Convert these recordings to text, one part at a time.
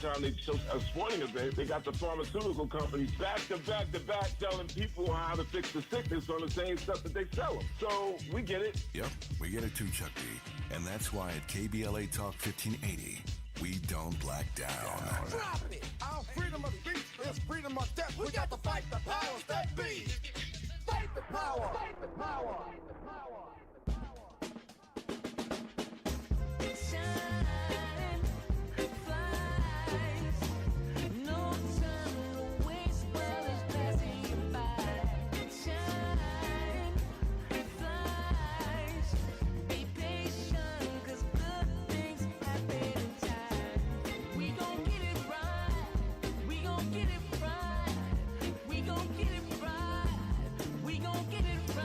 time they show a sporting event, they got the pharmaceutical companies back to back to back telling people how to fix the sickness on the same stuff that they sell them. So we get it. Yep, we get it too, Chuck D. And that's why at KBLA Talk 1580, we don't black down. Drop it! Our freedom of speech is freedom of death. We got to fight the powers that be. Fight the power! Fight the power! Fight the power!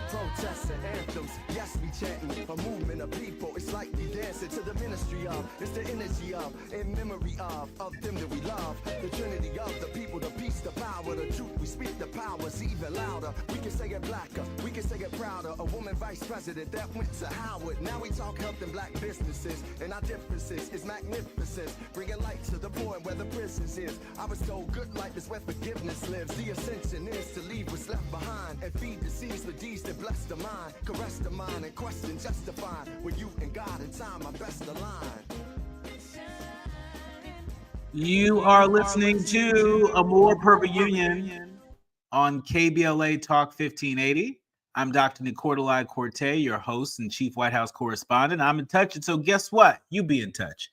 Protests and anthems, yes, we chanting a movement of people. It's like we dancing to the ministry of. It's the energy of, in memory of them that we love. The trinity of the people, the peace, the power, the truth. We speak the powers even louder. We can say it blacker, we can say it prouder. A woman vice president that went to Howard. Now we talk helping black businesses, and our differences is magnificent. Bringing light to the point where the prisons is. I was told good life is where forgiveness lives. The ascension is to leave what's left behind and feed the seeds with deeds that bless the mind, caress the mind, and question justify where you and God in time are best aligned. You are listening to A More Perfect Union on KBLA Talk 1580. I'm Dr. Nicolai Corte, your host and chief White House correspondent. I'm in touch, and so guess what? You be in touch.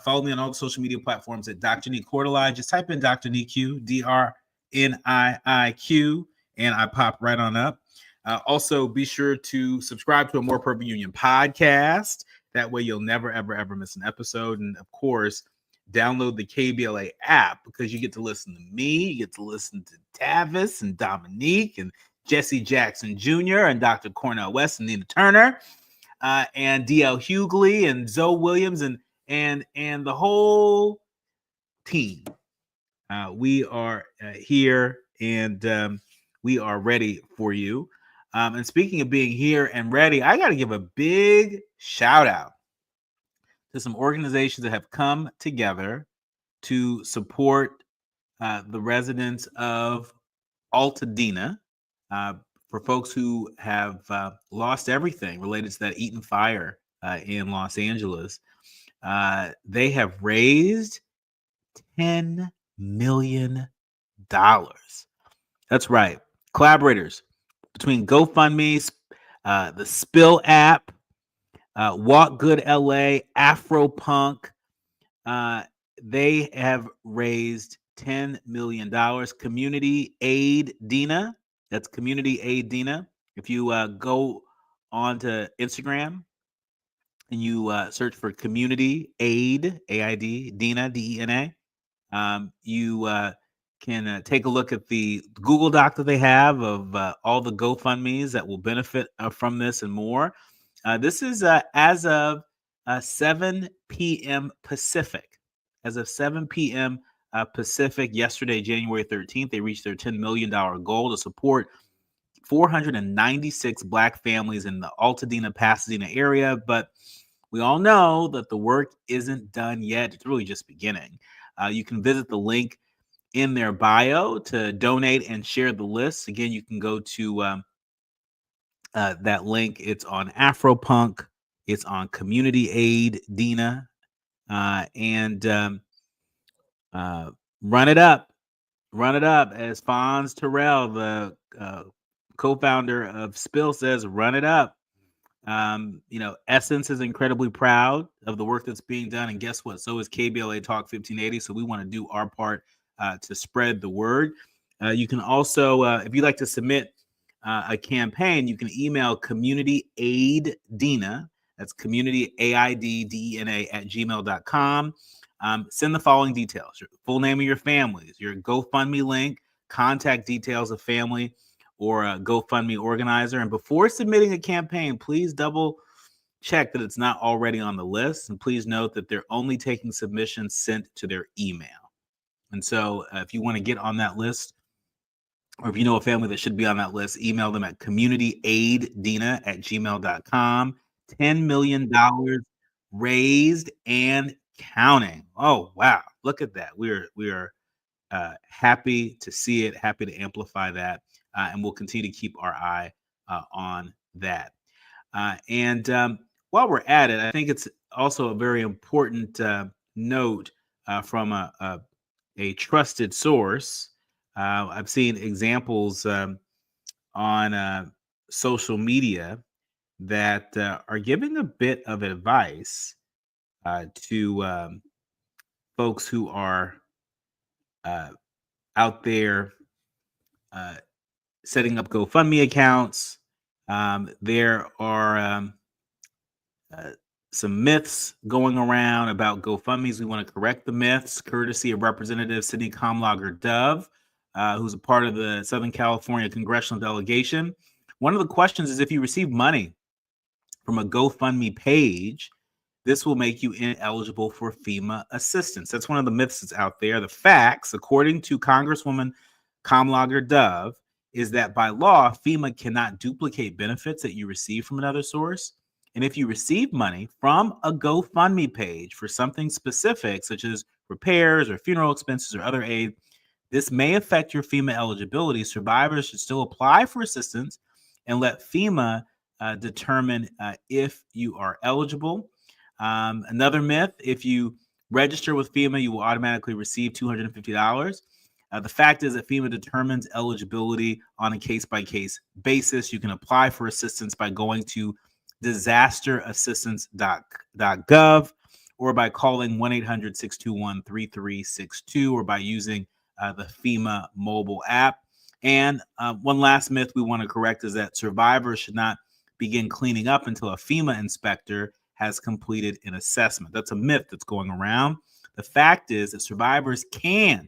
Follow me on all the social media platforms at Dr. Nicolai. Just type in Dr. Niq, DRNIIQ, and I pop right on up. Also, be sure to subscribe to A More Perfect Union podcast. That way you'll never, ever, ever miss an episode. And of course, download the KBLA app because you get to listen to me. You get to listen to Tavis and Dominique and Jesse Jackson Jr. and Dr. Cornell West and Nina Turner and DL Hughley and Zoe Williams and the whole team. We are here and we are ready for you. And speaking of being here and ready, I got to give a big shout out to some organizations that have come together to support the residents of Altadena for folks who have lost everything related to that Eaton fire in Los Angeles. They have raised $10 million. That's right. Collaborators between GoFundMe, the Spill app, Walk Good LA, Afropunk, they have raised $10 million. Community Aid Dina, that's Community Aid Dina. If you go onto Instagram and you search for Community Aid, AID, Dina, DENA, you can take a look at the Google Doc that they have of all the GoFundMes that will benefit from this and more. This is as of 7 p.m. Pacific. As of 7 p.m. Pacific yesterday, January 13th, they reached their $10 million goal to support 496 Black families in the Altadena, Pasadena area. But we all know that the work isn't done yet. It's really just beginning. You can visit the link in their bio to donate and share the list. Again, you can go to that link. It's on Afropunk. It's on Community Aid Dina. And run it up. Run it up. As Fonz Terrell, the co-founder of Spill, says, run it up. Essence is incredibly proud of the work that's being done. And guess what? So is KBLA Talk 1580. So we want to do our part to spread the word. You can also, if you'd like to submit a campaign, you can email Community Aid Dina. That's Community AIDDENA @gmail.com. Send the following details: your full name of your families, your GoFundMe link, contact details of family or a GoFundMe organizer. And before submitting a campaign, please double check that it's not already on the list. And please note that they're only taking submissions sent to their email. And so if you want to get on that list, or if you know a family that should be on that list, email them at communityaidDina @gmail.com. $10 million raised and counting. Oh wow, look at that. We are happy to see it, happy to amplify that, and we'll continue to keep our eye on that. And while we're at it, I think it's also a very important note from a trusted source. I've seen examples on social media that are giving a bit of advice to folks who are out there setting up GoFundMe accounts. There are some myths going around about GoFundMe's. We want to correct the myths, courtesy of Representative Sidney Comlager-Dove, who's a part of the Southern California congressional delegation. One of the questions is if you receive money from a GoFundMe page, this will make you ineligible for FEMA assistance. That's one of the myths that's out there. The facts, according to Congresswoman Comlager-Dove, is that by law, FEMA cannot duplicate benefits that you receive from another source. And if you receive money from a GoFundMe page for something specific, such as repairs or funeral expenses or other aid, this may affect your FEMA eligibility. Survivors should still apply for assistance and let FEMA determine if you are eligible. Another myth, if you register with FEMA, you will automatically receive $250. The fact is that FEMA determines eligibility on a case-by-case basis. You can apply for assistance by going to disasterassistance.gov or by calling 1-800-621-3362 or by using the FEMA mobile app. And one last myth we want to correct is that survivors should not begin cleaning up until a FEMA inspector has completed an assessment. That's a myth that's going around. The fact is that survivors can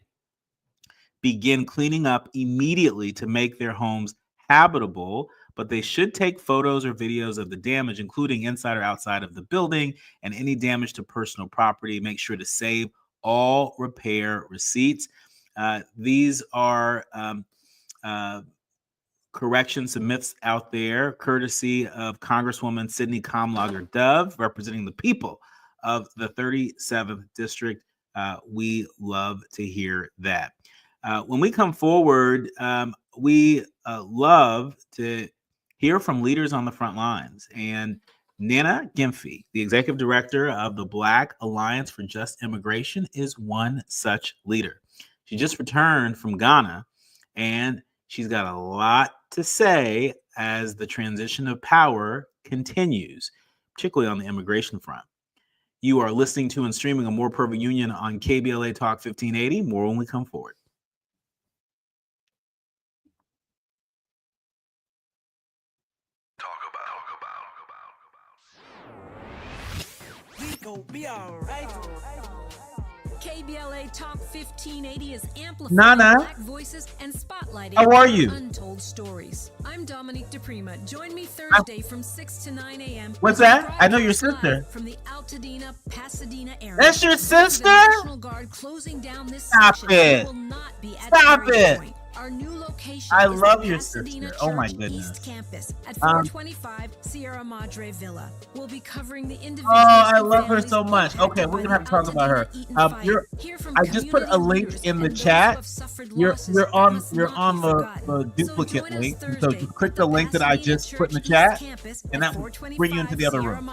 begin cleaning up immediately to make their homes habitable, but they should take photos or videos of the damage, including inside or outside of the building, and any damage to personal property. Make sure to save all repair receipts. These are corrections and myths out there, courtesy of Congresswoman Sidney Comlager-Dove, representing the people of the 37th District. We love to hear that. When we come forward, we love to hear from leaders on the front lines. And Nana Gyamfi, the executive director of the Black Alliance for Just Immigration, is one such leader. She just returned from Ghana, and she's got a lot to say as the transition of power continues, particularly on the immigration front. You are listening to and streaming a More Perfect Union on KBLA Talk 1580. More when we come forward. We gon' be alright. KBLA Talk 1580 is amplifying Nana, Black voices and spotlighting how are you? untold stories. I'm Dominique DePrima. Join me Thursday from 6 to 9 a.m. What's that? I know your sister. From the Altadena, Pasadena area. That's your sister? The National Guard closing down this Stop section it. will not be at Stop Ferry it. Point. Our new location I is love the your Pasadena sister. Oh my Church goodness. East Campus at 425 Sierra Madre Villa. We'll be covering the individuals. Oh, I and love her families so much. Okay, we're gonna have to talk about her. I just put a link in the chat. You're on the duplicate link. So you click the link that I just put in the chat, and that will bring you into the other room.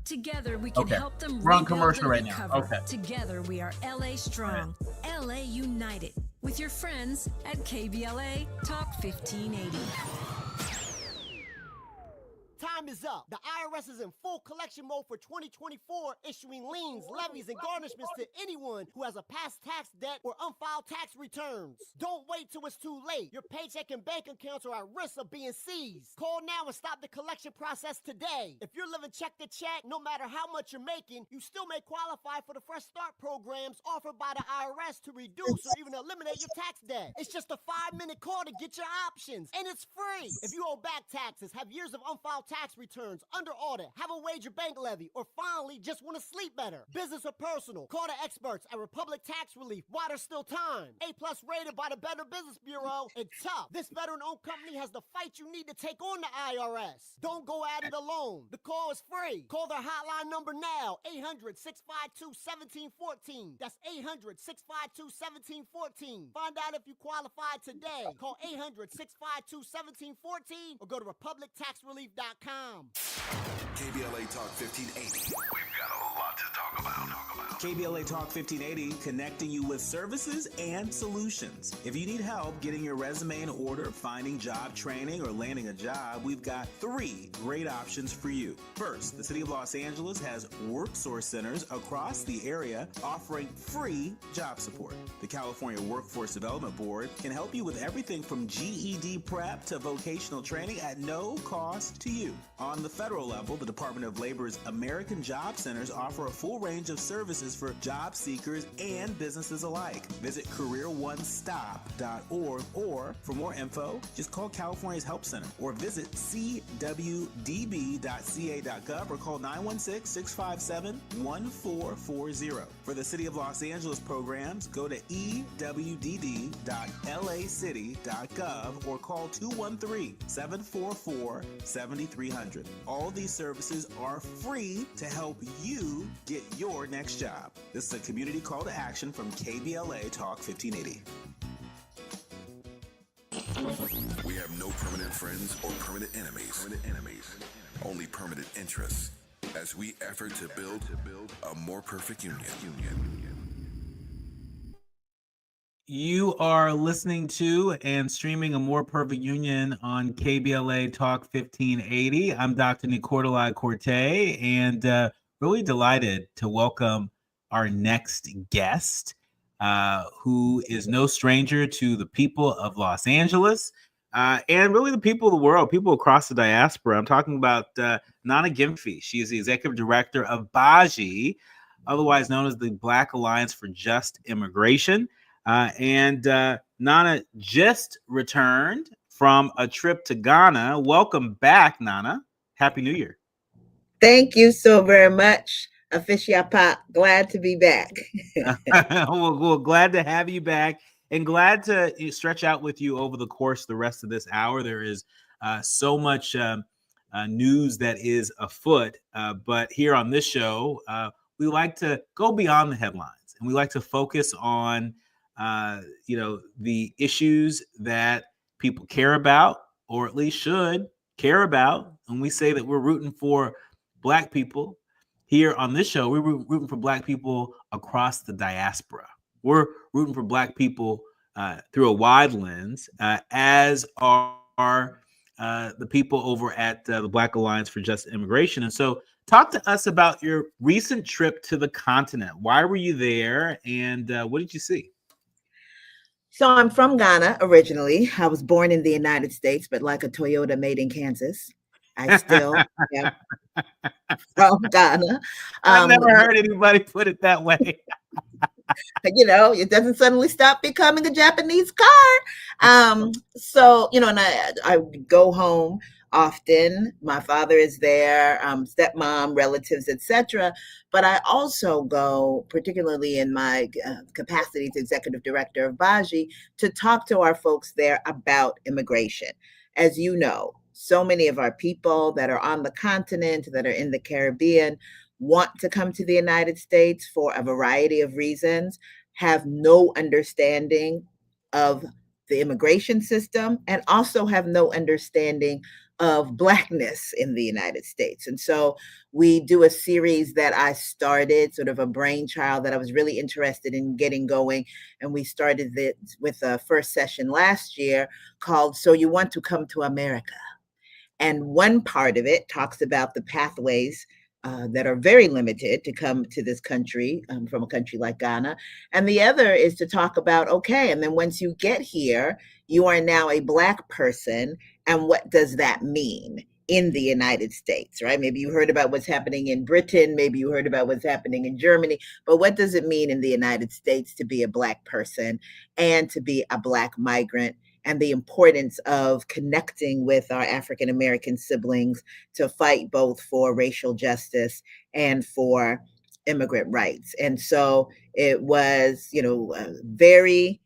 Together we can Okay, help them we're on rebuild commercial and right now. recover. Okay. Together we are LA strong, LA united. With your friends at KBLA Talk 1580. Time is up. The IRS is in full collection mode for 2024, issuing liens, levies, and garnishments to anyone who has a past tax debt or unfiled tax returns. Don't wait till it's too late. Your paycheck and bank accounts are at risk of being seized. Call now and stop the collection process today. If you're living check to check, no matter how much you're making, you still may qualify for the Fresh Start programs offered by the IRS to reduce or even eliminate your tax debt. It's just a 5-minute call to get your options, and it's free. If you owe back taxes, have years of unfiled tax returns, under audit, have a wage or bank levy, or finally just want to sleep better. Business or personal, call the experts at Republic Tax Relief while there's still time. A+ rated by the Better Business Bureau, and tough. This veteran-owned company has the fight you need to take on the IRS. Don't go at it alone. The call is free. Call their hotline number now, 800-652-1714. That's 800-652-1714. Find out if you qualify today. Call 800-652-1714 or go to republictaxrelief.com. KBLA Talk 1580. We've got a lot to talk about. KBLA Talk 1580, connecting you with services and solutions. If you need help getting your resume in order, finding job training, or landing a job, we've got 3 great options for you. First, the City of Los Angeles has WorkSource centers across the area offering free job support. The California Workforce Development Board can help you with everything from GED prep to vocational training at no cost to you. On the federal level, the Department of Labor's American Job Centers offer a full range of services for job seekers and businesses alike. Visit careeronestop.org, or for more info, just call California's Help Center or visit cwdb.ca.gov or call 916-657-1440. For the City of Los Angeles programs, go to ewdd.lacity.gov or call 213-744-7300. All these services are free to help you get your next job. This is a community call to action from KBLA Talk 1580. We have no permanent friends or permanent enemies. Only permanent interests as we effort to build a more perfect union. You are listening to and streaming A More Perfect Union on KBLA Talk 1580. I'm Dr. Nicordelai Corte, and really delighted to welcome our next guest, who is no stranger to the people of Los Angeles, and really the people of the world, people across the diaspora. I'm talking about Nana Gyamfi. She is the executive director of BAJI, otherwise known as the Black Alliance for Just Immigration. And Nana just returned from a trip to Ghana. Welcome back, Nana. Happy New Year. Thank you so very much, Aficia Pop. Glad to be back. well, glad to have you back, and glad to stretch out with you over the course of the rest of this hour. There is so much news that is afoot, but here on this show, we like to go beyond the headlines, and we like to focus on the issues that people care about, or at least should care about. And we say that we're rooting for Black people here on this show. We're rooting for Black people across the diaspora. We're rooting for Black people through a wide lens, as are the people over at the Black Alliance for Just Immigration. And so talk to us about your recent trip to the continent. Why were you there, and what did you see? So I'm from Ghana originally. I was born in the United States, but like a Toyota made in Kansas. I still am from Ghana. I never heard anybody put it that way. It doesn't suddenly stop becoming a Japanese car. And I go home often. My father is there, stepmom, relatives, etc. But I also go, particularly in my capacity as executive director of BAJI, to talk to our folks there about immigration. As you know, so many of our people that are on the continent, that are in the Caribbean, want to come to the United States for a variety of reasons, have no understanding of the immigration system, and also have no understanding of Blackness in the United States. And so we do a series that I started, sort of a brainchild that I was really interested in getting going. And we started it with a first session last year called So You Want to Come to America. And one part of it talks about the pathways that are very limited to come to this country from a country like Ghana. And the other is to talk about, okay, and then once you get here, you are now a Black person. And what does that mean in the United States, right? Maybe you heard about what's happening in Britain. Maybe you heard about what's happening in Germany. But what does it mean in the United States to be a Black person and to be a Black migrant and the importance of connecting with our African American siblings to fight both for racial justice and for immigrant rights. And so it was, very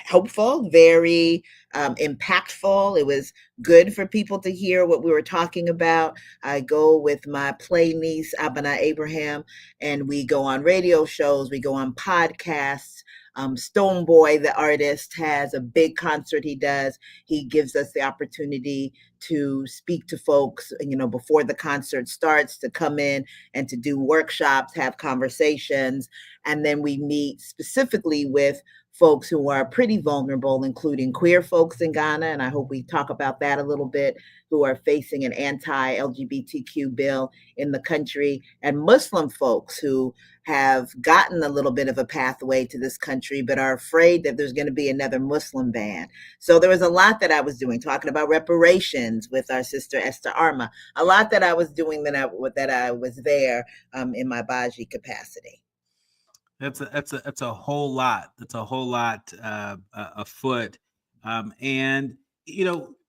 helpful, very impactful. It was good for people to hear what we were talking about. I go with my play niece, Abana Abraham, and we go on radio shows, we go on podcasts. Stoneboy, the artist, has a big concert he does. He gives us the opportunity to speak to folks, before the concert starts, to come in and to do workshops, have conversations. And then we meet specifically with folks who are pretty vulnerable, including queer folks in Ghana. And I hope we talk about that a little bit, who are facing an anti-LGBTQ bill in the country, and Muslim folks who have gotten a little bit of a pathway to this country, but are afraid that there's going to be another Muslim ban. So there was a lot that I was doing, talking about reparations with our sister Esther Arma, a lot that I was doing that I was there in my Baji capacity. That's a whole lot. That's a whole lot afoot, and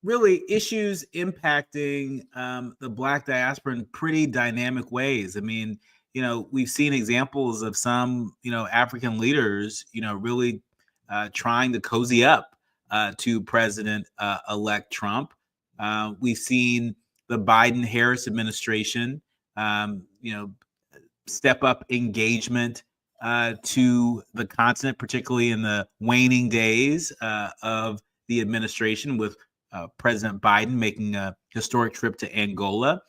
really issues impacting the Black diaspora in pretty dynamic ways. I mean, we've seen examples of some African leaders really trying to cozy up to President elect Trump. We've seen the Biden-Harris administration step up engagement to the continent, particularly in the waning days of the administration, with President Biden making a historic trip to Angola.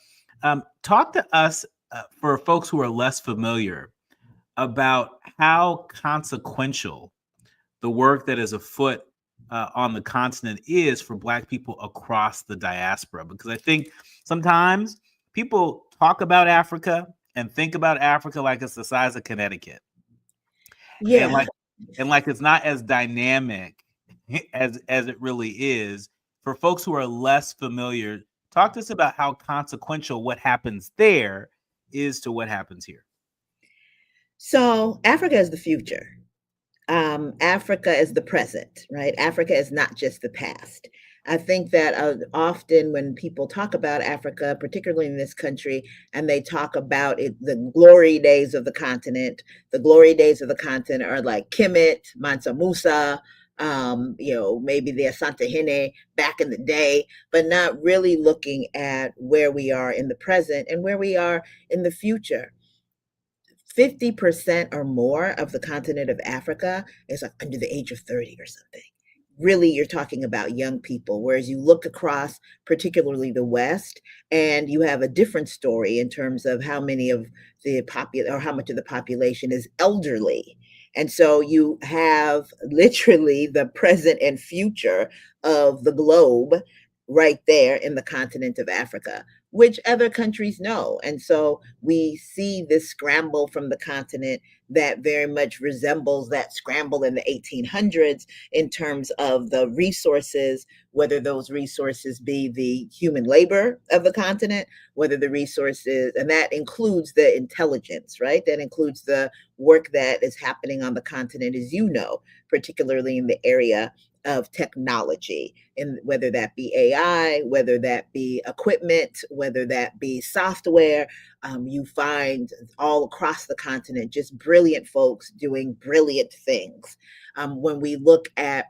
Talk to us, for folks who are less familiar, about how consequential the work that is afoot on the continent is for Black people across the diaspora. Because I think sometimes people talk about Africa and think about Africa like it's the size of Connecticut. Yeah. And like it's not as dynamic as it really is. For folks who are less familiar, talk to us about how consequential what happens there is to what happens here. So Africa is the future. Africa is the present, right? Africa is not just the past. I think that often when people talk about Africa, particularly in this country, and they talk about it, the glory days of the continent are like Kemet, Mansa Musa, maybe the Asante Hene back in the day, but not really looking at where we are in the present and where we are in the future. 50% or more of the continent of Africa is like under the age of 30 or something. Really, you're talking about young people, whereas you look across, particularly the West, and you have a different story in terms of how many of the how much of the population is elderly. And so you have literally the present and future of the globe right there in the continent of Africa, which other countries know. And so we see this scramble from the continent that very much resembles that scramble in the 1800s in terms of the resources, whether those resources be the human labor of the continent, whether the resources, and that includes the intelligence, right? That includes the work that is happening on the continent, as you know, particularly in the area of technology, and whether that be AI, whether that be equipment, whether that be software, you find all across the continent just brilliant folks doing brilliant things. When we look at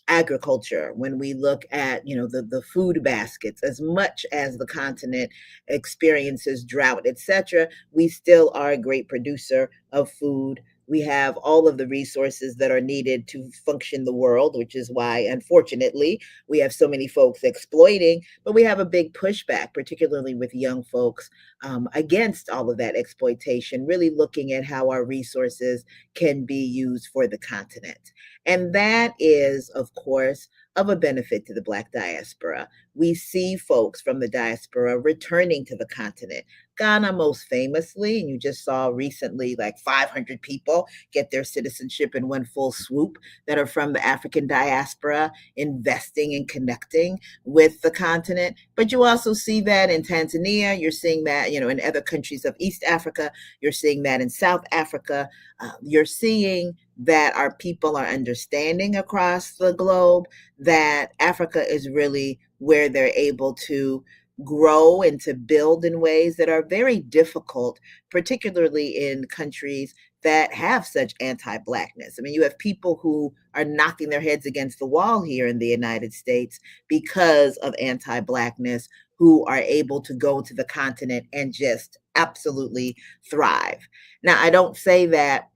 agriculture, when we look at the food baskets, as much as the continent experiences drought, etc., we still are a great producer of food. We have all of the resources that are needed to function the world, which is why, unfortunately, we have so many folks exploiting, but we have a big pushback, particularly with young folks, against all of that exploitation, really looking at how our resources can be used for the continent. And that is, of course, of a benefit to the Black diaspora. We see folks from the diaspora returning to the continent. Ghana most famously, and you just saw recently like 500 people get their citizenship in one full swoop that are from the African diaspora, investing and connecting with the continent. But you also see that in Tanzania, you're seeing that, in other countries of East Africa, you're seeing that in South Africa, you're seeing that our people are understanding across the globe that Africa is really where they're able to grow and to build in ways that are very difficult, particularly in countries that have such anti-Blackness. I mean, you have people who are knocking their heads against the wall here in the United States because of anti-Blackness, who are able to go to the continent and just absolutely thrive. Now, I don't say that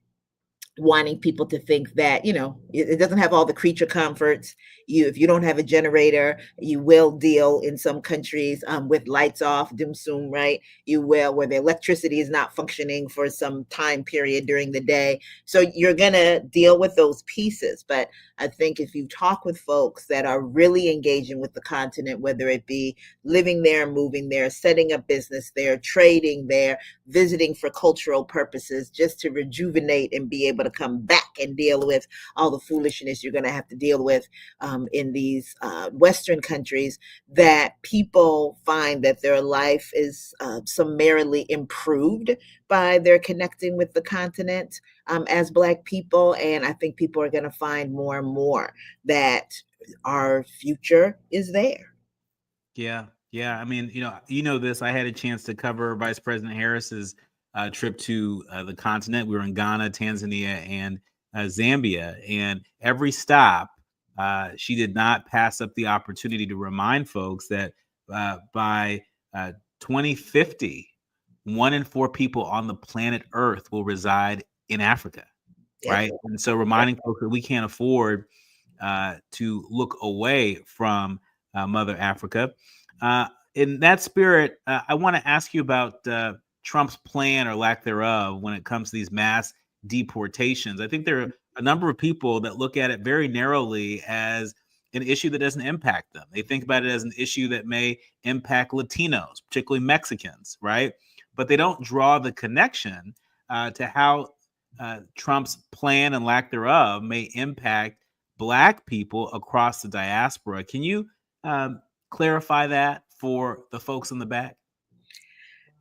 wanting people to think that, you know, it doesn't have all the creature comforts. If you don't have a generator, you will deal in some countries with lights off, dim sum, right? You will, where the electricity is not functioning for some time period during the day. So you're going to deal with those pieces. But I think if you talk with folks that are really engaging with the continent, whether it be living there, moving there, setting up business there, trading there, visiting for cultural purposes, just to rejuvenate and be able to come back and deal with all the foolishness you're going to have to deal with in these Western countries, that people find that their life is summarily improved by their connecting with the continent as Black people. And I think people are going to find more and more that our future is there. Yeah, yeah. I mean, you know this. I had a chance to cover Vice President Harris's trip to the continent. We were in Ghana, Tanzania, and Zambia, and every stop, she did not pass up the opportunity to remind folks that by 2050, 1 in 4 people on the planet Earth will reside in Africa, right? And so, reminding folks that we can't afford to look away from Mother Africa. In that spirit, I want to ask you about Trump's plan or lack thereof when it comes to these mass deportations. I think there are a number of people that look at it very narrowly as an issue that doesn't impact them. They think about it as an issue that may impact Latinos, particularly Mexicans, right? But they don't draw the connection to how Trump's plan and lack thereof may impact Black people across the diaspora. Can you clarify that for the folks in the back?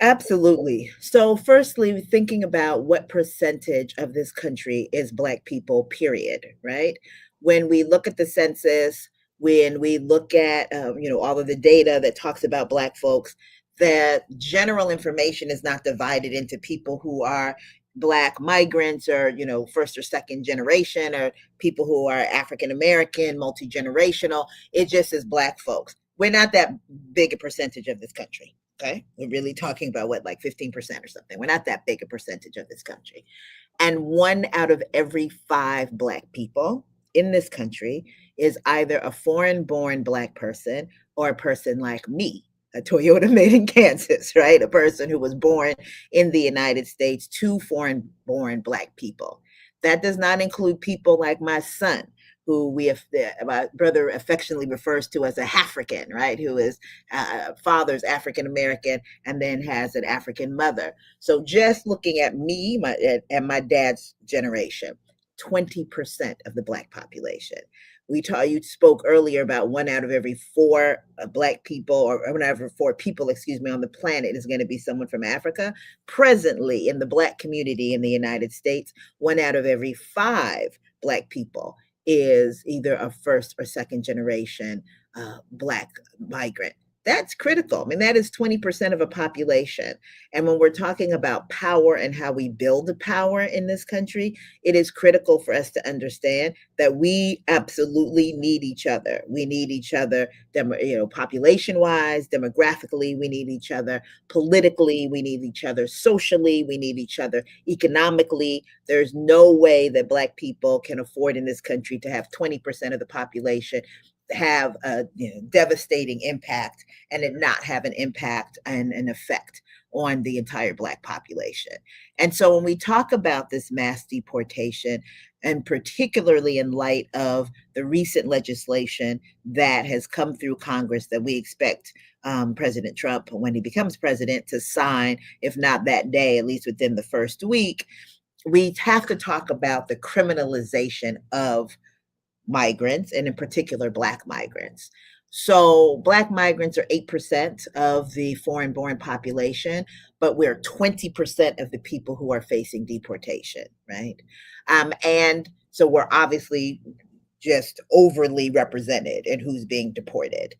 Absolutely. So, firstly, thinking about what percentage of this country is Black people, period, right? When we look at the census, when we look at, all of the data that talks about Black folks, that general information is not divided into people who are Black migrants or, first or second generation, or people who are African American, multi-generational. It just is Black folks. We're not that big a percentage of this country. Okay. We're really talking about what, like 15% or something. We're not that big a percentage of this country. And 1 out of every 5 Black people in this country is either a foreign-born Black person or a person like me, a Toyota made in Kansas, right? A person who was born in the United States to foreign-born Black people. That does not include people like my son, who my brother affectionately refers to as a African, right? Who is father's African American and then has an African mother. So just looking at me and my dad's generation, 20% of the Black population. You spoke earlier about 1 out of every 4 Black people, or 1 out of every 4 people, on the planet is going to be someone from Africa. Presently, in the Black community in the United States, 1 out of every 5 Black people is either a first or second generation Black migrant. That's critical. I mean, that is 20% of a population. And when we're talking about power and how we build the power in this country, it is critical for us to understand that we absolutely need each other. We need each other, population-wise, demographically, we need each other politically, we need each other socially, we need each other economically. There's no way that Black people can afford in this country to have 20% of the population have a devastating impact and it not have an impact and an effect on the entire Black population. And so when we talk about this mass deportation, and particularly in light of the recent legislation that has come through Congress that we expect President Trump, when he becomes president, to sign, if not that day, at least within the first week, we have to talk about the criminalization of migrants, and in particular, Black migrants. So Black migrants are 8% of the foreign-born population, but we're 20% of the people who are facing deportation, right? And so we're obviously just overly represented in who's being deported.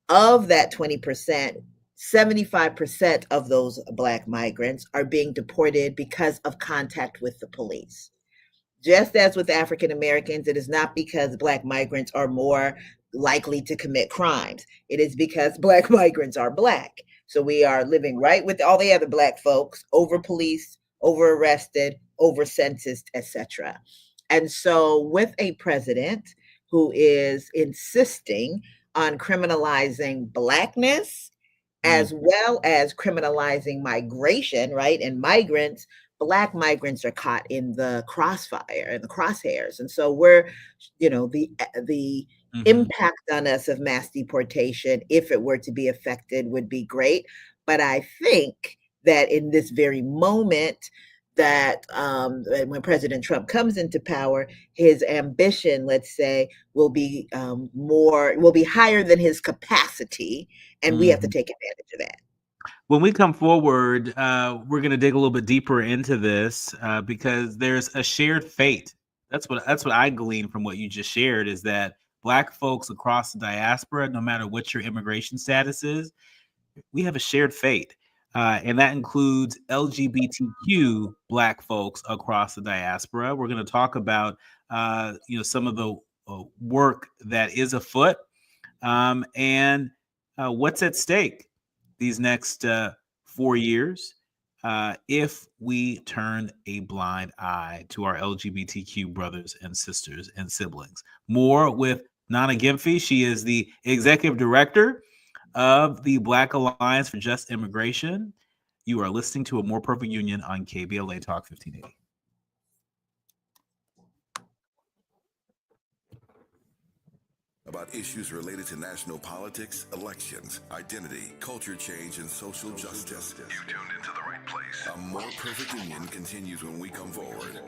Of that 20%, 75% of those Black migrants are being deported because of contact with the police. Just as with African Americans, it is not because Black migrants are more likely to commit crimes. It is because Black migrants are Black. So we are living right with all the other Black folks, over policed, over arrested, over censused, etc. And so with a president who is insisting on criminalizing Blackness as well as criminalizing migration, right? And migrants, Black migrants are caught in the crossfire and the crosshairs. And so we're, the impact on us of mass deportation, if it were to be affected, would be great. But I think that in this very moment, that when President Trump comes into power, his ambition, let's say, will be higher than his capacity, and we have to take advantage of that. When we come forward, we're going to dig a little bit deeper into this because there's a shared fate. That's what I glean from what you just shared, is that Black folks across the diaspora, no matter what your immigration status is, we have a shared fate. And that includes LGBTQ Black folks across the diaspora. We're going to talk about, some of the work that is afoot and what's at stake these next 4 years if we turn a blind eye to our LGBTQ brothers and sisters and siblings. More with Nana Gyamfi. She is the executive director of the Black Alliance for Just Immigration. You are listening to A More Perfect Union on KBLA Talk 1580. About issues related to national politics, elections, identity, culture change, and social justice. You tuned into the right place. A More Perfect Union continues when we come forward.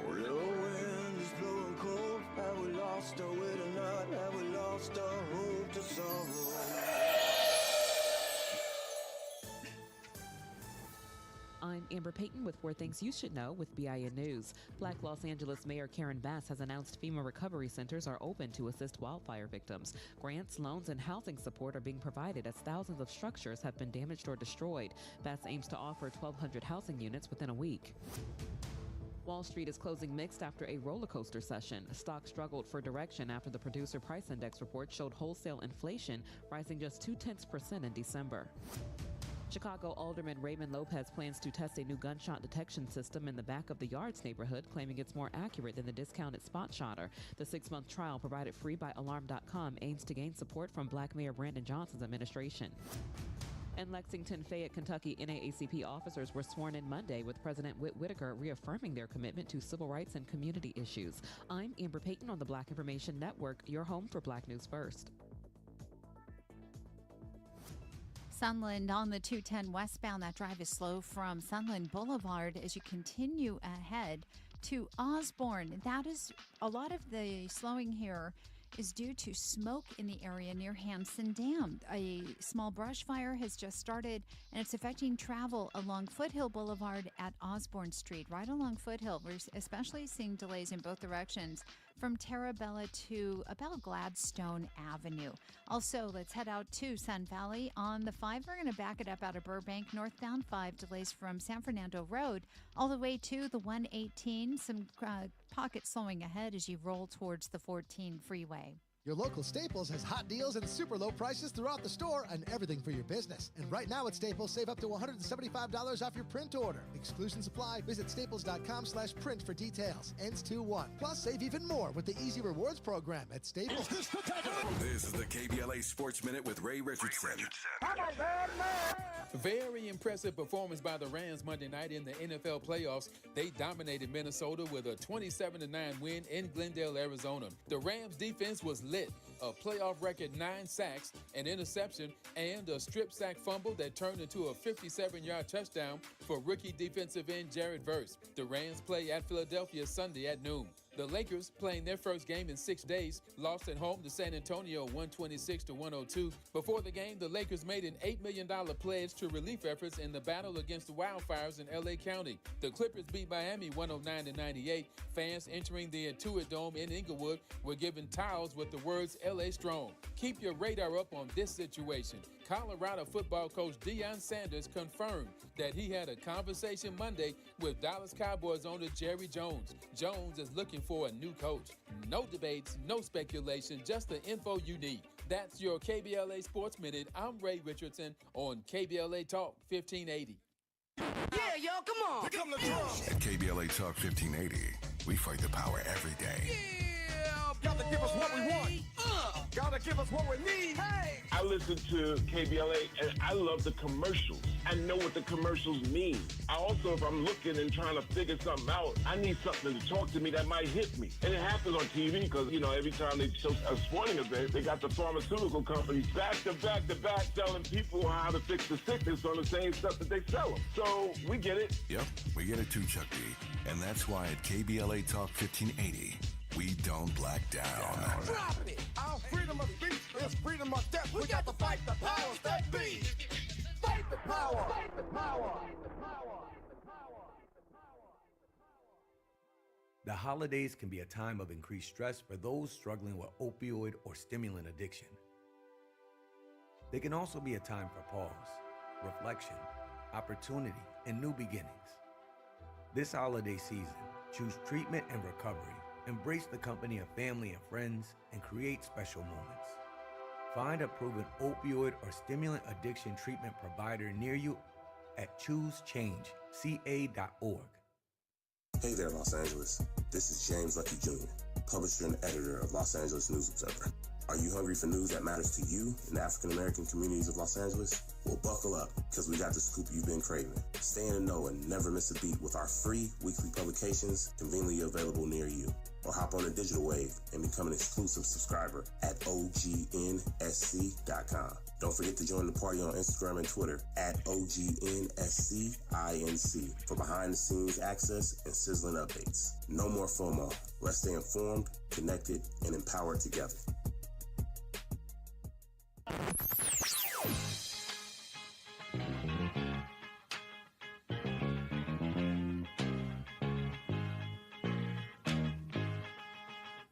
I'm Amber Payton with 4 Things You Should Know with BIN News. Black Los Angeles Mayor Karen Bass has announced FEMA recovery centers are open to assist wildfire victims. Grants, loans, and housing support are being provided as thousands of structures have been damaged or destroyed. Bass aims to offer 1,200 housing units within a week. Wall Street is closing mixed after a roller coaster session. Stocks struggled for direction after the Producer Price Index report showed wholesale inflation rising just 0.2% in December. Chicago Alderman Raymond Lopez plans to test a new gunshot detection system in the back of the Yards neighborhood, claiming it's more accurate than the discounted Spot Shotter. The 6-month trial, provided free by Alarm.com, aims to gain support from Black Mayor Brandon Johnson's administration. In Lexington, Fayette, Kentucky, NAACP officers were sworn in Monday, with President Whit Whitaker reaffirming their commitment to civil rights and community issues. I'm Amber Payton on the Black Information Network, your home for Black News First. Sunland on the 210 westbound. That drive is slow from Sunland Boulevard as you continue ahead to Osborne. That is a lot of the slowing here is due to smoke in the area near Hanson Dam. A small brush fire has just started, and it's affecting travel along Foothill Boulevard at Osborne Street. Right along Foothill, we're especially seeing delays in both directions from Terabella to about Gladstone Avenue. Also, let's head out to Sun Valley on the 5. We're going to back it up out of Burbank, northbound 5, delays from San Fernando Road all the way to the 118. Some pockets slowing ahead as you roll towards the 14 freeway. Your local Staples has hot deals and super low prices throughout the store and everything for your business. And right now at Staples, save up to $175 off your print order. Exclusions apply. Visit staples.com/print for details. Ends 2/1. Plus, save even more with the Easy Rewards program at Staples. This is the KBLA Sports Minute with Ray Richardson. Very impressive performance by the Rams Monday night in the NFL playoffs. They dominated Minnesota with a 27-9 win in Glendale, Arizona. The Rams defense was lit. A playoff record 9 sacks, an interception, and a strip sack fumble that turned into a 57-yard touchdown for rookie defensive end Jared Verse. The Rams play at Philadelphia Sunday at noon. The Lakers, playing their first game in 6 days, lost at home to San Antonio 126-102. Before the game, the Lakers made an $8 million pledge to relief efforts in the battle against the wildfires in LA County. The Clippers beat Miami 109-98. Fans entering the Intuit Dome in Inglewood were given towels with the words LA Strong. Keep your radar up on this situation. Colorado football coach Deion Sanders confirmed that he had a conversation Monday with Dallas Cowboys owner Jerry Jones. Jones is looking for a new coach. No debates, no speculation, just the info you need. That's your KBLA Sports Minute. I'm Ray Richardson on KBLA Talk 1580. Yeah, yo, come on. Here come the drums. At KBLA Talk 1580, we fight the power every day. Yeah, gotta give us what we want. Gotta give us what we need. Hey. I listen to KBLA and I love the commercials. I know what the commercials mean. I also, if I'm looking and trying to figure something out, I need something to talk to me that might hit me. And it happens on TV because, you know, every time they show a sporting event, they got the pharmaceutical companies back to back telling people how to fix the sickness on the same stuff that they sell them. So we get it. Yep, we get it too, Chuck D. And that's why at KBLA Talk 1580, we don't black down. Drop it. Our freedom of speech is freedom of death. We got to fight the powers that be. Fight the power. Fight the power. The holidays can be a time of increased stress for those struggling with opioid or stimulant addiction. They can also be a time for pause, reflection, opportunity, and new beginnings. This holiday season, choose treatment and recovery. Embrace the company of family and friends and create special moments. Find a proven opioid or stimulant addiction treatment provider near you at choosechangeca.org. Hey there, Los Angeles. This is James Lucky Jr., publisher and editor of Los Angeles News Observer. Are you hungry for news that matters to you in the African-American communities of Los Angeles? Well, buckle up, because we got the scoop you've been craving. Stay in the know and never miss a beat with our free weekly publications conveniently available near you. Or hop on the digital wave and become an exclusive subscriber at OGNSC.com. Don't forget to join the party on Instagram and Twitter at OGNSCINC for behind-the-scenes access and sizzling updates. No more FOMO. Let's stay informed, connected, and empowered together.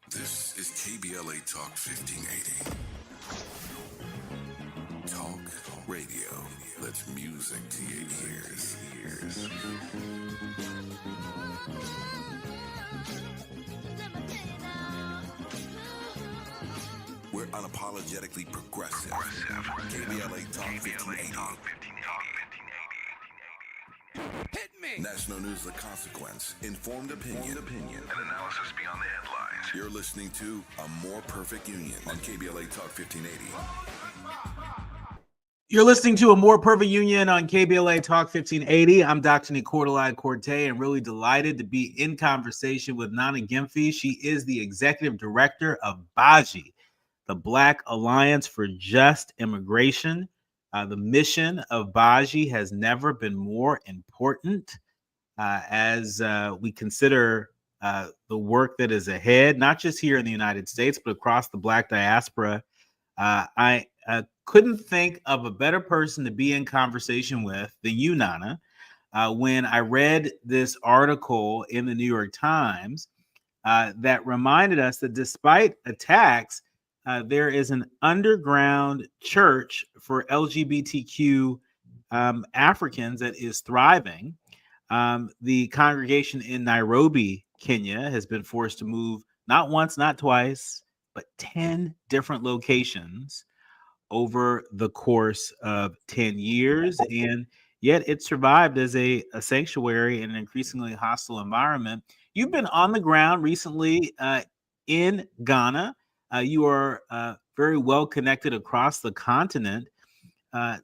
This is KBLA Talk 1580. Talk radio. That's music to your ears. We're unapologetically progressive. KBLA Talk 1580. Hit me. National news of consequence, informed opinion, and analysis beyond the headlines. You're listening to A More Perfect Union on KBLA Talk 1580. You're listening to A More Perfect Union on KBLA Talk 1580. I'm Dr. Nicordelai Corte, and really delighted to be in conversation with Nana Gyamfi. She is the executive director of BAJI, the Black Alliance for Just Immigration. The mission of BAJI has never been more important as we consider the work that is ahead, not just here in the United States, but across the Black diaspora. I couldn't think of a better person to be in conversation with than you, Nana. When I read this article in the New York Times that reminded us that despite attacks, there is an underground church for LGBTQ Africans that is thriving. The congregation in Nairobi, Kenya, has been forced to move not once, not twice, but 10 different locations over the course of 10 years. And yet it survived as a sanctuary in an increasingly hostile environment. You've been on the ground recently in Ghana. You are very well connected across the continent.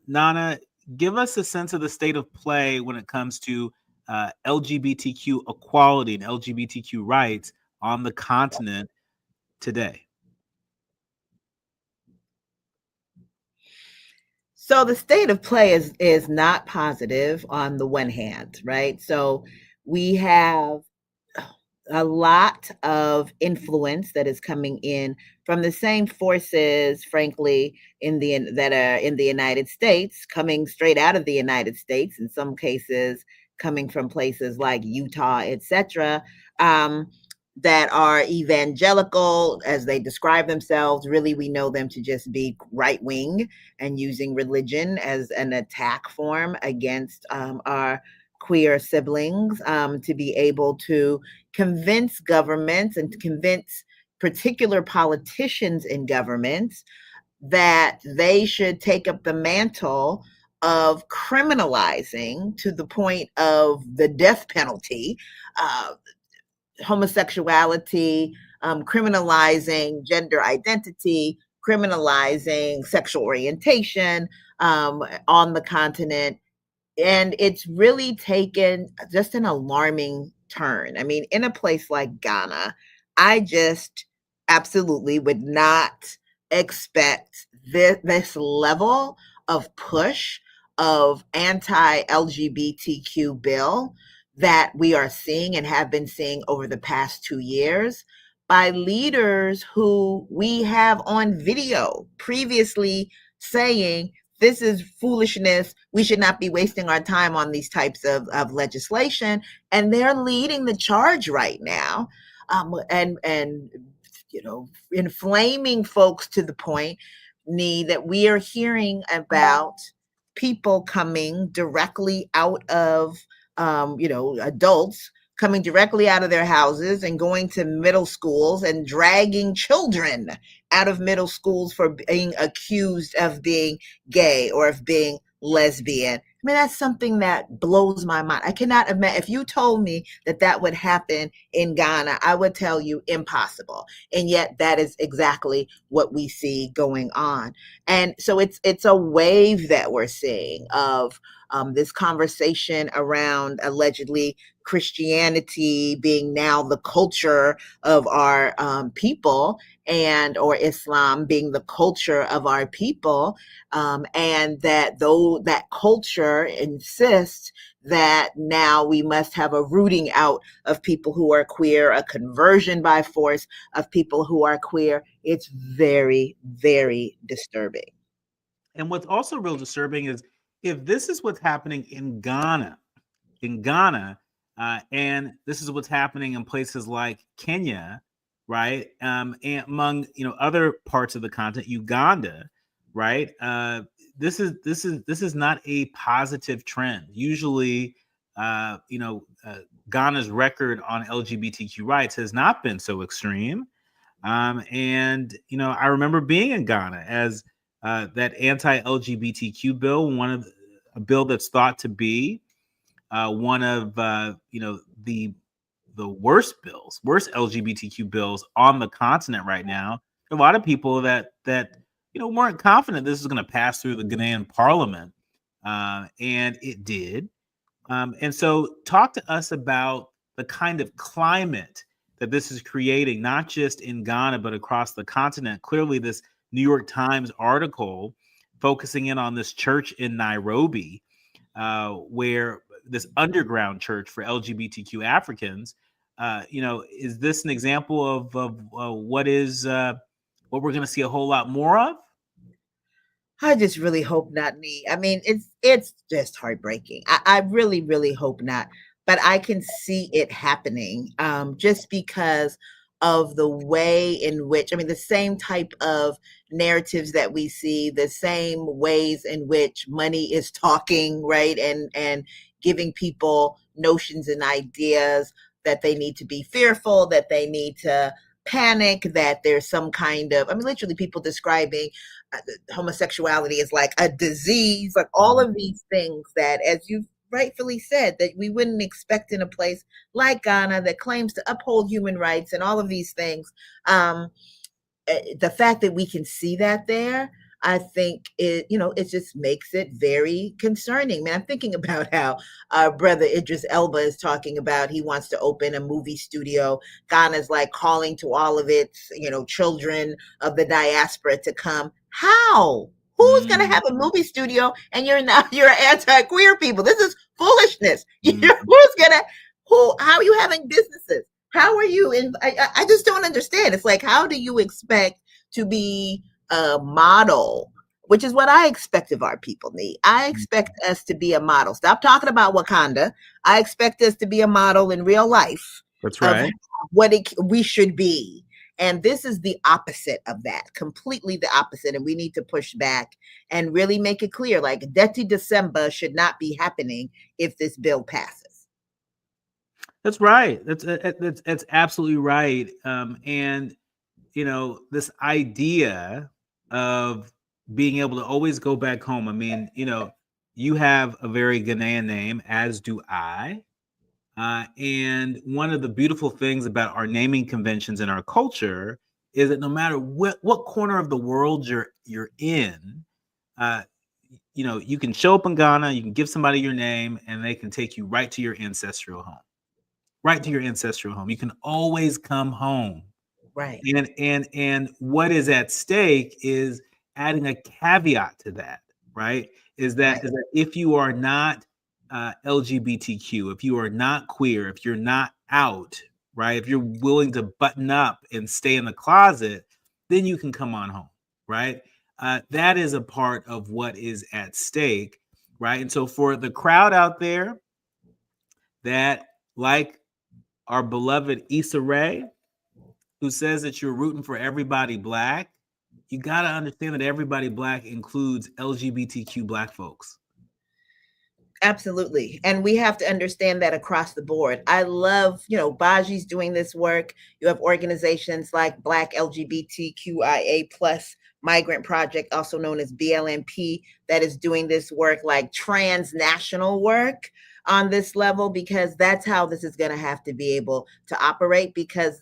Nana, give us a sense of the state of play when it comes to LGBTQ equality and LGBTQ rights on the continent today. So the state of play is not positive on the one hand, right? So we have a lot of influence that is coming in from the same forces, frankly, that are in the United States, coming straight out of the United States, in some cases coming from places like Utah, etc., that are evangelical, as they describe themselves. Really, we know them to just be right wing and using religion as an attack form against our queer siblings, to be able to convince governments and to convince particular politicians in governments that they should take up the mantle of criminalizing, to the point of the death penalty, homosexuality, criminalizing gender identity, criminalizing sexual orientation on the continent. And it's really taken just an alarming turn. I mean, in a place like Ghana, I just absolutely would not expect this level of push of anti-LGBTQ bill that we are seeing and have been seeing over the past 2 years by leaders who we have on video previously saying this is foolishness. We should not be wasting our time on these types of legislation. And they're leading the charge right now, and inflaming folks to the point that we are hearing about people coming directly out of, adults coming directly out of their houses and going to middle schools and dragging children out of middle schools for being accused of being gay or of being lesbian. I mean, that's something that blows my mind. I cannot imagine. If you told me that that would happen in Ghana, I would tell you impossible. And yet that is exactly what we see going on. And so it's a wave that we're seeing of this conversation around allegedly Christianity being now the culture of our people, or Islam being the culture of our people, and that though that culture insists that now we must have a rooting out of people who are queer, a conversion by force of people who are queer. It's very, very disturbing. And what's also real disturbing is if this is what's happening in Ghana, and this is what's happening in places like Kenya, right, and among other parts of the continent, Uganda, right, this is not a positive trend. Usually, Ghana's record on LGBTQ rights has not been so extreme, and I remember being in Ghana as that anti-LGBTQ bill, a bill that's thought to be one of the worst LGBTQ bills on the continent right now. A lot of people that weren't confident this was going to pass through the Ghanaian parliament, and it did. And so, talk to us about the kind of climate that this is creating, not just in Ghana but across the continent. Clearly, this New York Times article focusing in on this church in Nairobi, where this underground church for LGBTQ Africans, is this an example of what we're going to see a whole lot more of? I just really hope not, Nee. I mean, it's just heartbreaking. I really, really hope not. But I can see it happening, just because of the way in which, I mean, the same type of narratives that we see, the same ways in which money is talking, right? And giving people notions and ideas that they need to be fearful, that they need to panic, that there's some kind of, I mean, literally people describing homosexuality as like a disease, like all of these things that, as you rightfully said, that we wouldn't expect in a place like Ghana that claims to uphold human rights and all of these things. The fact that we can see that there, I think it just makes it very concerning. Man, I'm thinking about how our brother Idris Elba is talking about he wants to open a movie studio. Ghana's like calling to all of its, children of the diaspora to come. How? Who's going to have a movie studio and you're anti-queer people? This is foolishness. How are you having businesses? How are you? I just don't understand. It's like, how do you expect to be a model? Which is what I expect of our people. Need. I expect us to be a model. Stop talking about Wakanda. I expect us to be a model in real life. That's of right. what we should be. And this is the opposite of that, completely the opposite. And we need to push back and really make it clear, like Deti December should not be happening if this bill passes. That's right. That's absolutely right. And you know, this idea of being able to always go back home. I mean, you know, you have a very Ghanaian name, as do I. And one of the beautiful things about our naming conventions in our culture is that no matter what corner of the world you're in, you know, you can show up in Ghana, you can give somebody your name, and they can take you right to your ancestral home. Right to your ancestral home. You can always come home. Right. And what is at stake is adding a caveat to that, right? Is that if you are not LGBTQ, if you are not queer, if you're not out, right? If you're willing to button up and stay in the closet, then you can come on home, right? That is a part of what is at stake, right? And so for the crowd out there that, like our beloved Issa Rae, who says that you're rooting for everybody Black, you got to understand that everybody Black includes LGBTQ Black folks. Absolutely. And we have to understand that across the board. I love, you know, Baji's doing this work. You have organizations like Black LGBTQIA plus Migrant Project, also known as BLMP, that is doing this work, like transnational work on this level, because that's how this is going to have to be able to operate, because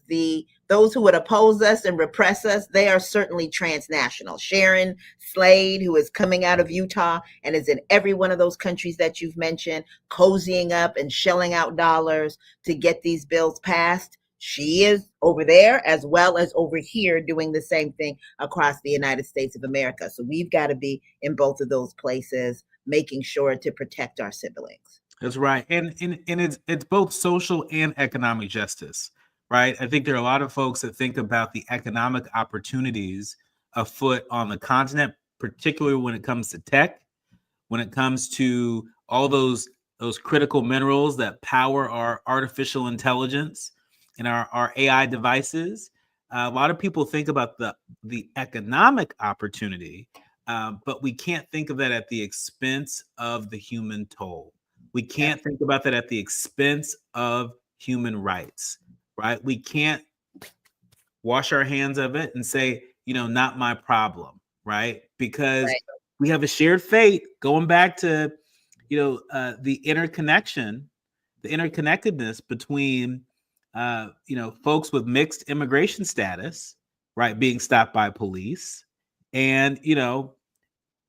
those who would oppose us and repress us, they are certainly transnational. Sharon Slade, who is coming out of Utah and is in every one of those countries that you've mentioned, cozying up and shelling out dollars to get these bills passed. She is over there as well as over here doing the same thing across the United States of America. So we've got to be in both of those places, making sure to protect our siblings. That's right. And it's both social and economic justice, right? I think there are a lot of folks that think about the economic opportunities afoot on the continent, particularly when it comes to tech, when it comes to all those critical minerals that power our artificial intelligence and our AI devices. A lot of people think about the economic opportunity, but we can't think of that at the expense of the human toll. We can't think about that at the expense of human rights, right? We can't wash our hands of it and say, you know, not my problem, right? Because we have a shared fate going back to, you know, the interconnection, the interconnectedness between, you know, folks with mixed immigration status, right, being stopped by police, and, you know,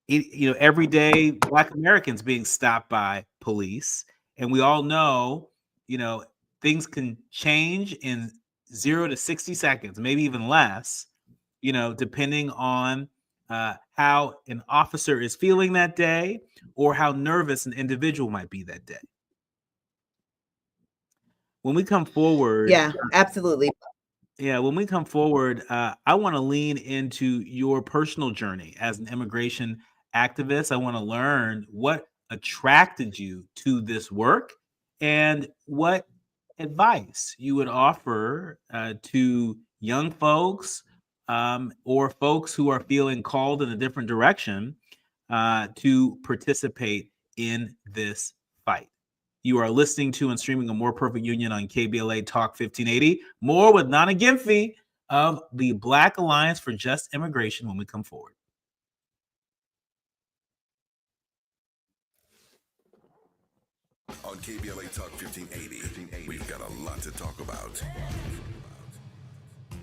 everyday Black Americans being stopped by police. And we all know, you know, things can change in 0 to 60 seconds, maybe even less, you know, depending on how an officer is feeling that day or how nervous an individual might be that day. When we come forward. Yeah, absolutely. Yeah, when we come forward, I want to lean into your personal journey as an immigration activist. I want to learn what attracted you to this work and what advice you would offer to young folks or folks who are feeling called in a different direction to participate in this fight. You are listening to and streaming A More Perfect Union on KBLA Talk 1580. More with Nana Gyamfi of the Black Alliance for Just Immigration when we come forward. On KBLA Talk 1580, we've got a lot to talk about.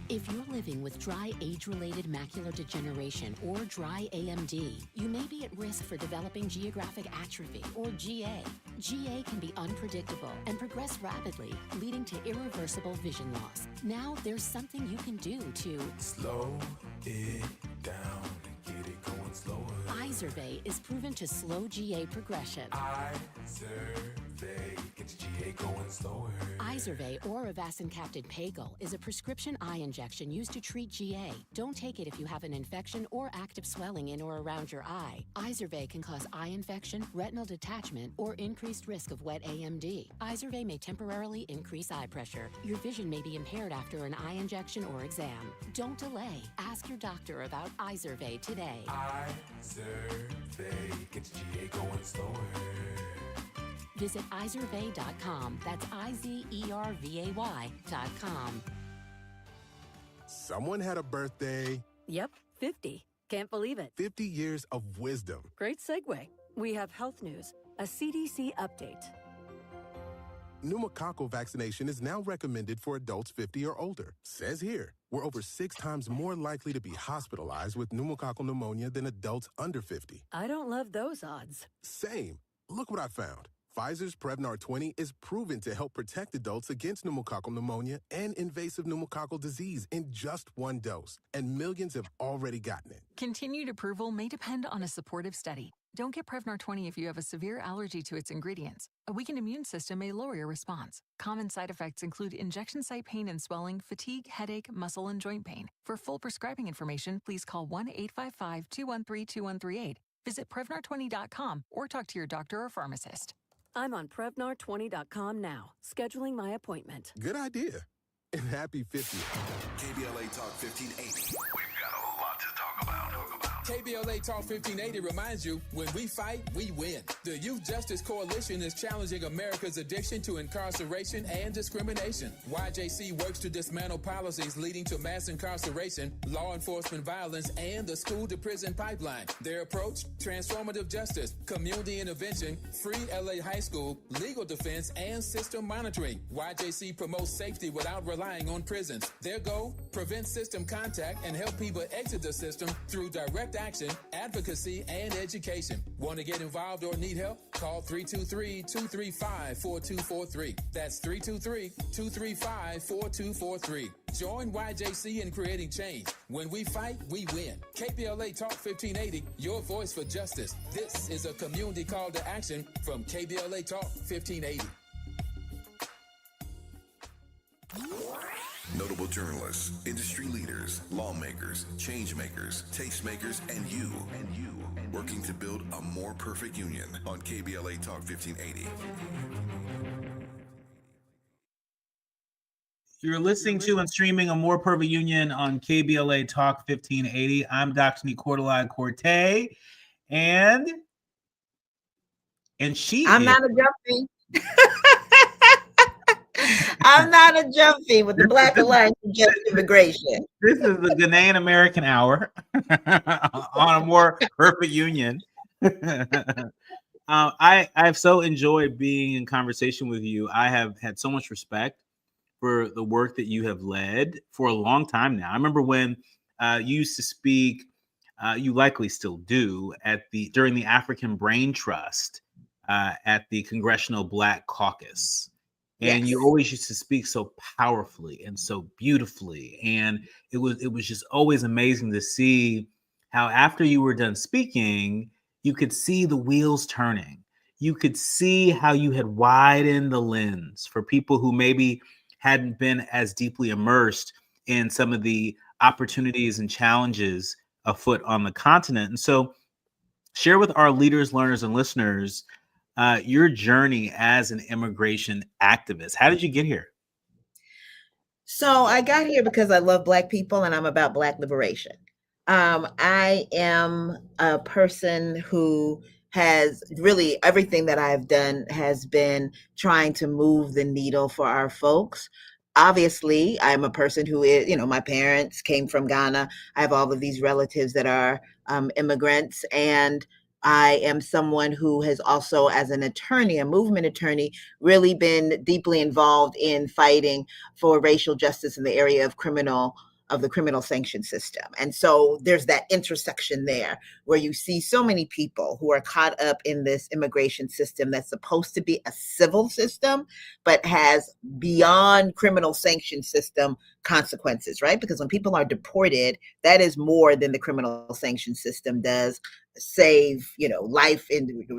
If you're living with dry age-related macular degeneration or dry AMD, you may be at risk for developing geographic atrophy or GA. GA can be unpredictable and progress rapidly, leading to irreversible vision loss. Now there's something you can do to slow it down. Get it going slower. Izervay is proven to slow GA progression. Izervay gets GA going slower. Izervay or Avastin-capted Pagel is a prescription eye injection used to treat GA. Don't take it if you have an infection or active swelling in or around your eye. Izervay can cause eye infection, retinal detachment, or increased risk of wet AMD. Izervay may temporarily increase eye pressure. Your vision may be impaired after an eye injection or exam. Don't delay. Ask your doctor about Izervay today. Izervay gets GA going slower. Visit Izervay.com. That's IZERVAY.com. Someone had a birthday. Yep, 50. Can't believe it. 50 years of wisdom. Great segue. We have health news, a CDC update. Pneumococcal vaccination is now recommended for adults 50 or older. Says here, we're over 6 times more likely to be hospitalized with pneumococcal pneumonia than adults under 50. I don't love those odds. Same. Look what I found. Pfizer's Prevnar 20 is proven to help protect adults against pneumococcal pneumonia and invasive pneumococcal disease in just 1 dose. And millions have already gotten it. Continued approval may depend on a supportive study. Don't get Prevnar 20 if you have a severe allergy to its ingredients. A weakened immune system may lower your response. Common side effects include injection site pain and swelling, fatigue, headache, muscle, and joint pain. For full prescribing information, please call 1-855-213-2138. Visit Prevnar20.com or talk to your doctor or pharmacist. I'm on Prevnar20.com now, scheduling my appointment. Good idea. And happy 50th. KBLA Talk 1580. We've got a lot to talk about. KBLA Talk 1580 reminds you, when we fight, we win. The Youth Justice Coalition is challenging America's addiction to incarceration and discrimination. YJC works to dismantle policies leading to mass incarceration, law enforcement violence, and the school-to-prison pipeline. Their approach, transformative justice, community intervention, free LA high school, legal defense, and system monitoring. YJC promotes safety without relying on prisons. Their goal, prevent system contact and help people exit the system through direct action, advocacy, and education. Want to get involved or need help? Call 323-235-4243. That's 323-235-4243. Join YJC in creating change. When we fight, we win. KBLA Talk 1580, your voice for justice. This is a community call to action from KBLA Talk 1580. Notable journalists, industry leaders, lawmakers, change makers, tastemakers, and you, working to build a more perfect union on KBLA Talk 1580. You're listening to and streaming a More Perfect Union on KBLA Talk 1580. I'm Dr. Nicordelai Corte, and she I'm not a jumpy. I'm not a jumpy with the Black Alliance for Just Immigration. This is the Ghanaian American Hour on a More Perfect Union. I've so enjoyed being in conversation with you. I have had so much respect for the work that you have led for a long time now. I remember when you used to speak, you likely still do, during the African Brain Trust at the Congressional Black Caucus. And you always used to speak so powerfully and so beautifully. And it was just always amazing to see how after you were done speaking, you could see the wheels turning. You could see how you had widened the lens for people who maybe hadn't been as deeply immersed in some of the opportunities and challenges afoot on the continent. And so share with our leaders, learners, and listeners your journey as an immigration activist. How did you get here? So I got here because I love Black people and I'm about Black liberation. I am a person who has really everything that I've done has been trying to move the needle for our folks. Obviously, I'm a person who is, my parents came from Ghana. I have all of these relatives that are immigrants, and I am someone who has also, as an attorney, a movement attorney, really been deeply involved in fighting for racial justice in the area of criminal of the criminal sanction system. And so there's that intersection there where you see so many people who are caught up in this immigration system that's supposed to be a civil system, but has beyond criminal sanction system consequences, right? Because when people are deported, that is more than the criminal sanction system does save, life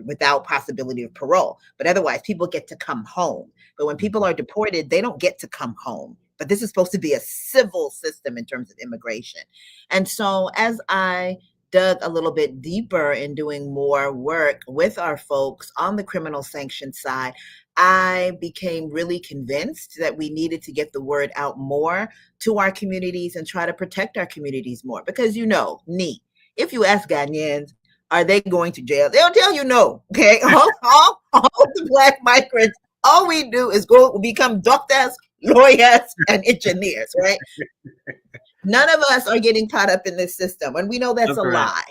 without possibility of parole. But otherwise, people get to come home. But when people are deported, they don't get to come home. But this is supposed to be a civil system in terms of immigration. And so as I dug a little bit deeper in doing more work with our folks on the criminal sanction side, I became really convinced that we needed to get the word out more to our communities and try to protect our communities more. Because, if you ask Ghanaians, are they going to jail? They'll tell you no. Okay. All the Black migrants, all we do is become doctors, lawyers, and engineers, right? None of us are getting caught up in this system. And we know that's a lie.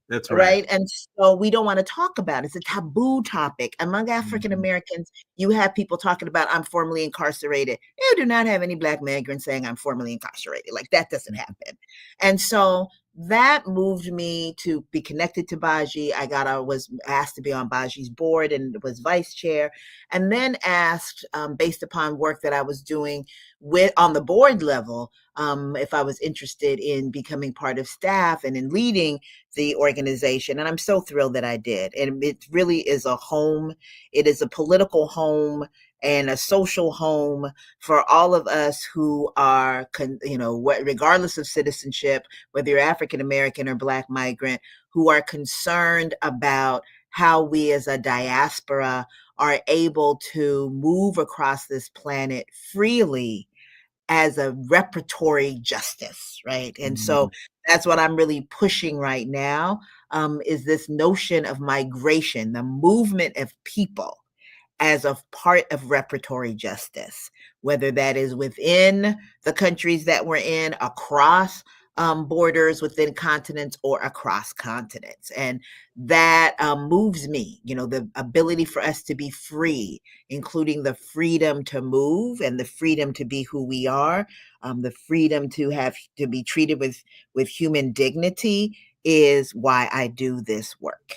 That's right. And so we don't want to talk about it. It's a taboo topic. Among African Americans, you have people talking about, I'm formerly incarcerated. You do not have any Black migrants saying I'm formerly incarcerated. Like, that doesn't happen. And so that moved me to be connected to Baji. I was asked to be on Baji's board and was vice chair, and then asked, based upon work that I was doing on the board level, if I was interested in becoming part of staff and in leading the organization. And I'm so thrilled that I did. And it really is a home. It is a political home and a social home for all of us who are, regardless of citizenship, whether you're African American or Black migrant, who are concerned about how we as a diaspora are able to move across this planet freely as a reparatory justice, right? And so that's what I'm really pushing right now, is this notion of migration, the movement of people as a part of reparatory justice, whether that is within the countries that we're in, across borders, within continents, or across continents. And that moves me, the ability for us to be free, including the freedom to move and the freedom to be who we are, the freedom to be treated with human dignity, is why I do this work.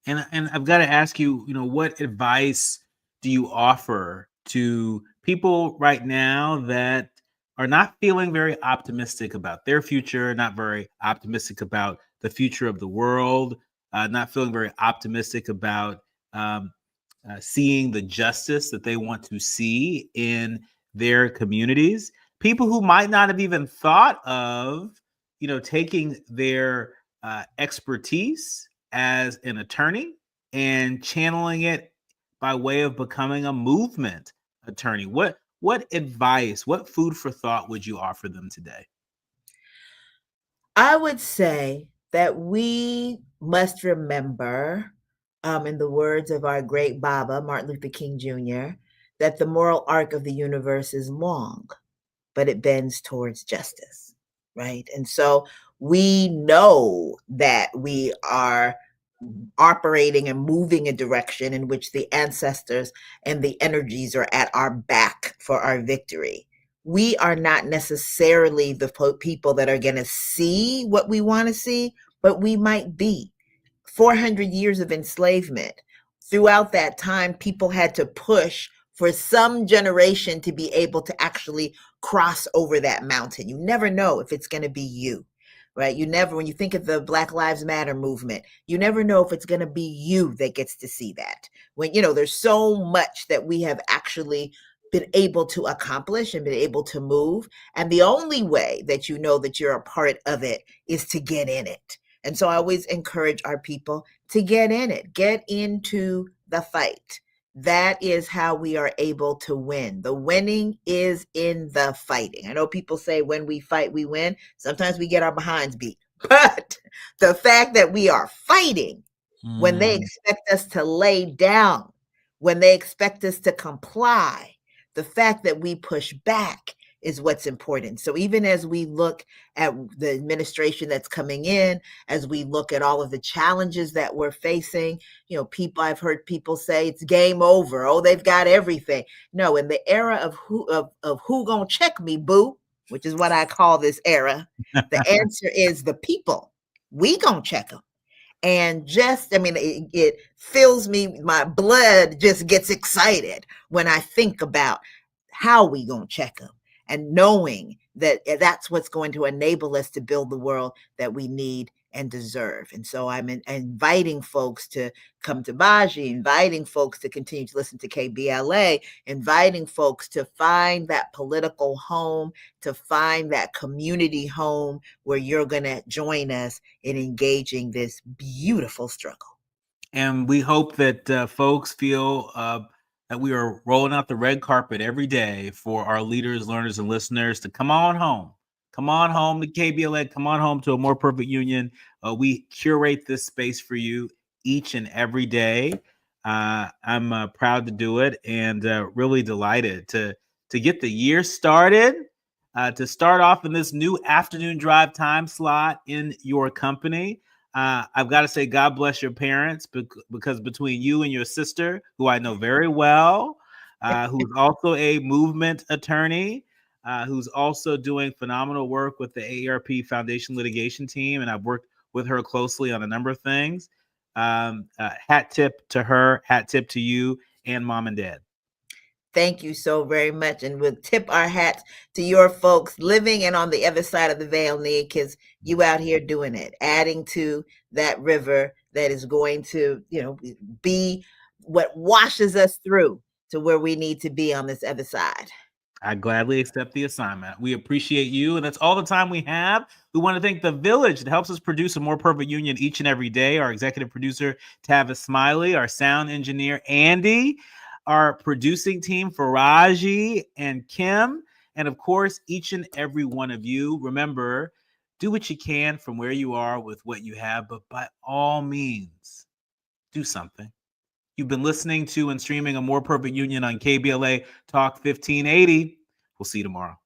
And I've got to ask you, what advice do you offer to people right now that are not feeling very optimistic about their future, not very optimistic about the future of the world, not feeling very optimistic about seeing the justice that they want to see in their communities? People who might not have even thought of, taking their expertise as an attorney and channeling it by way of becoming a movement attorney. What advice, what food for thought would you offer them today? I would say that we must remember, in the words of our great Baba, Martin Luther King Jr., that the moral arc of the universe is long, but it bends towards justice, right? And so we know that we are operating and moving a direction in which the ancestors and the energies are at our back for our victory. We are not necessarily the people that are going to see what we want to see, but we might be. 400 years of enslavement. Throughout that time, people had to push for some generation to be able to actually cross over that mountain. You never know if it's going to be you. Right? When you think of the Black Lives Matter movement, you never know if it's going to be you that gets to see that. When, there's so much that we have actually been able to accomplish and been able to move. And the only way that you know that you're a part of it is to get in it. And so I always encourage our people to get in it, get into the fight. That is how we are able to win. The winning is in the fighting. I know people say when we fight, we win. Sometimes we get our behinds beat. But the fact that we are fighting when they expect us to lay down, when they expect us to comply, the fact that we push back is what's important. So even as we look at the administration that's coming in, as we look at all of the challenges that we're facing, I've heard people say it's game over. Oh, they've got everything. No, in the era of who gonna check me, boo, which is what I call this era, the answer is the people. We gonna check them. And just, I mean, it fills me, my blood just gets excited when I think about how we gonna check them, and knowing that that's what's going to enable us to build the world that we need and deserve. And so I'm inviting folks to come to Baji, inviting folks to continue to listen to KBLA, inviting folks to find that political home, to find that community home where you're going to join us in engaging this beautiful struggle. And we hope that folks feel that we are rolling out the red carpet every day for our leaders, learners, and listeners to come on home. Come on home to KBLA. Come on home to A More Perfect Union. We curate this space for you each and every day. I'm proud to do it, and really delighted to get the year started, to start off in this new afternoon drive time slot in your company. I've got to say, God bless your parents, because between you and your sister, who I know very well, who's also a movement attorney, who's also doing phenomenal work with the AARP Foundation litigation team, and I've worked with her closely on a number of things. Hat tip to her, hat tip to you, and mom and dad. Thank you so very much. And we'll tip our hats to your folks living and on the other side of the veil, because you out here doing it, adding to that river that is going to, be what washes us through to where we need to be on this other side. I gladly accept the assignment. We appreciate you, and that's all the time we have. We want to thank the Village that helps us produce A More Perfect Union each and every day. Our executive producer, Tavis Smiley, our sound engineer, Andy, our producing team, Faraji and Kim, and of course, each and every one of you. Remember, do what you can from where you are with what you have, but by all means, do something. You've been listening to and streaming A More Perfect Union on KBLA Talk 1580. We'll see you tomorrow.